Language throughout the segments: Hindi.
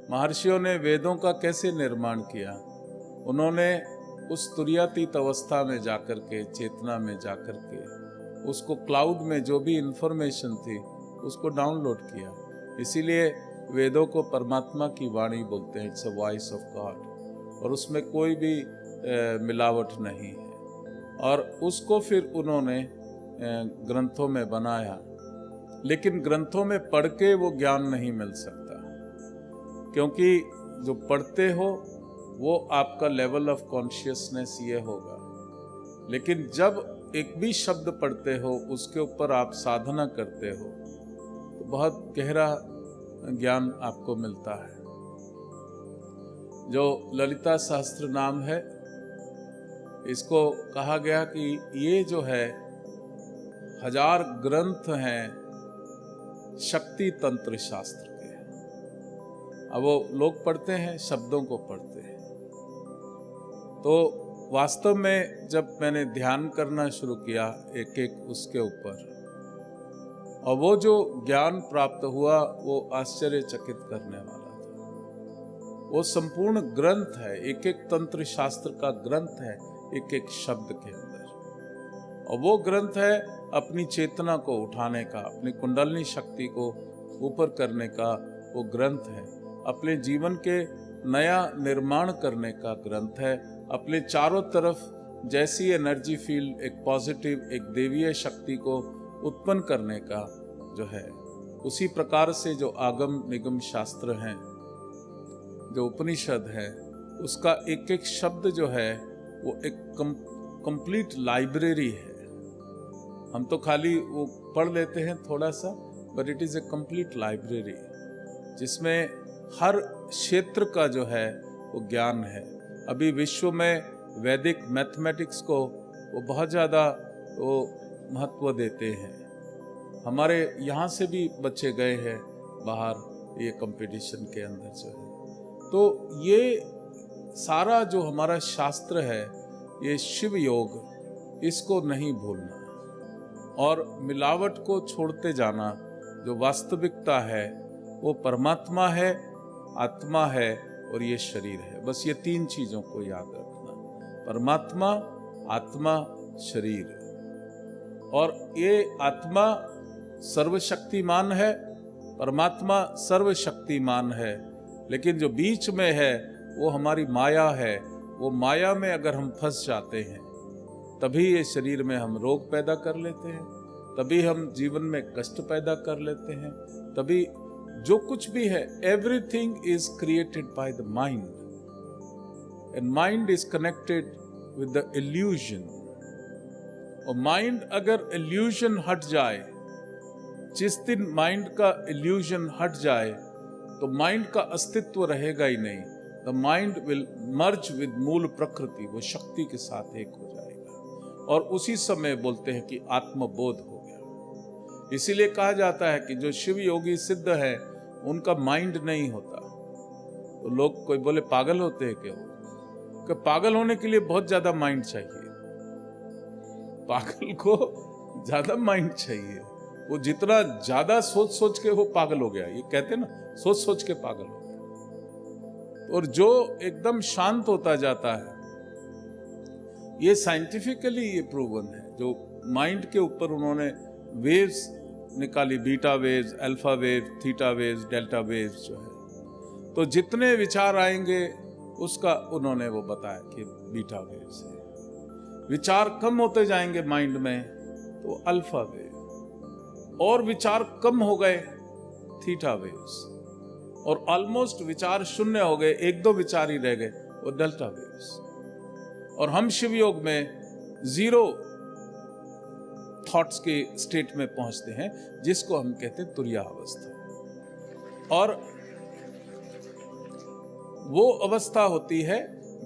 महर्षियों ने वेदों का कैसे निर्माण किया? उन्होंने उस तुरीयातीत अवस्था में जाकर के, चेतना में जाकर के, उसको क्लाउड में जो भी इंफॉर्मेशन थी उसको डाउनलोड किया। इसीलिए वेदों को परमात्मा की वाणी बोलते हैं, it's a voice of God, और उसमें कोई भी मिलावट नहीं है। और उसको फिर उन्होंने ग्रंथों में बनाया। लेकिन ग्रंथों में पढ़ के वो ज्ञान नहीं मिल सकता, क्योंकि जो पढ़ते हो वो आपका लेवल ऑफ कॉन्शियसनेस ये होगा। लेकिन जब एक भी शब्द पढ़ते हो, उसके ऊपर आप साधना करते हो, तो बहुत गहरा ज्ञान आपको मिलता है। जो ललिता सहस्त्र नाम है, इसको कहा गया कि ये जो है 1000 ग्रंथ हैं शक्ति तंत्र शास्त्र के। अब वो लोग पढ़ते हैं, शब्दों को पढ़ते हैं। तो वास्तव में जब मैंने ध्यान करना शुरू किया एक एक उसके ऊपर, और वो जो ज्ञान प्राप्त हुआ वो आश्चर्यचकित करने वाला था। वो संपूर्ण ग्रंथ है, एक एक तंत्र शास्त्र का ग्रंथ है, एक एक शब्द के अंदर। और वो ग्रंथ है अपनी चेतना को उठाने का, अपनी कुंडलिनी शक्ति को ऊपर करने का वो ग्रंथ है। अपने जीवन के नया निर्माण करने का ग्रंथ है। अपने चारों तरफ जैसी एनर्जी फील्ड, एक पॉजिटिव, एक देवीय शक्ति को उत्पन्न करने का जो है, उसी प्रकार से जो आगम निगम शास्त्र हैं, जो उपनिषद है, उसका एक एक शब्द जो है वो एक कंप्लीट लाइब्रेरी है। हम तो खाली वो पढ़ लेते हैं थोड़ा सा, but it is a complete library, जिसमें हर क्षेत्र का जो है वो ज्ञान है। अभी विश्व में वैदिक मैथमेटिक्स को वो बहुत ज़्यादा वो महत्व देते हैं। हमारे यहाँ से भी बच्चे गए हैं बाहर ये कंपटीशन के अंदर जो है। तो ये सारा जो हमारा शास्त्र है, ये शिव योग, इसको नहीं भूलना और मिलावट को छोड़ते जाना। जो वास्तविकता है वो परमात्मा है, आत्मा है और ये शरीर है। बस ये 3 चीजों को याद रखना, परमात्मा, आत्मा, शरीर। और ये आत्मा सर्वशक्तिमान है, परमात्मा सर्वशक्तिमान है, लेकिन जो बीच में है वो हमारी माया है। वो माया में अगर हम फंस जाते हैं, तभी ये शरीर में हम रोग पैदा कर लेते हैं, तभी हम जीवन में कष्ट पैदा कर लेते हैं। तभी जो कुछ भी है, everything is created by the mind, and mind is connected with the illusion. और माइंड अगर इल्यूजन हट जाए, जिस दिन माइंड का इल्यूजन हट जाए तो माइंड का अस्तित्व रहेगा ही नहीं। The mind will merge with मूल प्रकृति, वो शक्ति के साथ एक हो जाएगा। और उसी समय बोलते हैं कि आत्मबोध हो गया। इसीलिए कहा जाता है कि जो शिव योगी सिद्ध है उनका माइंड नहीं होता। तो लोग कोई बोले पागल होते हैं क्या? कि पागल होने के लिए बहुत ज्यादा माइंड चाहिए। पागल को ज्यादा माइंड चाहिए। वो जितना ज्यादा सोच सोच के वो पागल हो गया, ये कहते ना, सोच सोच के पागल हो गया। और जो एकदम शांत होता जाता है, ये साइंटिफिकली ये प्रूवन है। जो माइंड के ऊपर उन्होंने वेव्स निकाली, beta waves, alpha waves, theta waves, delta waves जो है, तो जितने विचार आएंगे उसका उन्होंने वो बताया कि बीटा वेव्स है। विचार कम होते जाएंगे माइंड में तो अल्फा वेव, और विचार कम हो गए थीटा वेव्स, और ऑलमोस्ट विचार शून्य हो गए, 1-2 विचार ही रह गए, वो डेल्टा वेव्स। और हम शिव योग में 0 थॉट्स के स्टेट में पहुंचते हैं, जिसको हम कहते हैं तुरीया अवस्था। और वो अवस्था होती है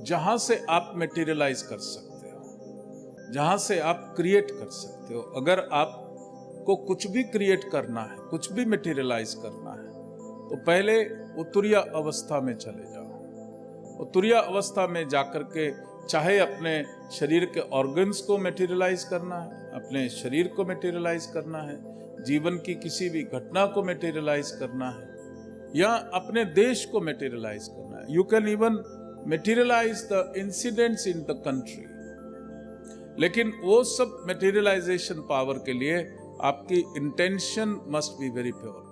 जहां से आप मटेरियलाइज कर सकते हो, जहां से आप क्रिएट कर सकते हो। अगर आपको कुछ भी क्रिएट करना है, कुछ भी मटेरियलाइज करना है, तो पहले वो तुरीया अवस्था में चले जाओ। वो तुरीया अवस्था में जाकर के चाहे अपने शरीर के ऑर्गन्स को मटेरियलाइज करना है, अपने शरीर को मटेरियलाइज करना है, जीवन की किसी भी घटना को मटेरियलाइज करना है, या अपने देश को मटेरियलाइज करना है। You can even materialise the incidents in the country, लेकिन वो सब मटेरियलाइजेशन पावर के लिए आपकी intention must be very pure.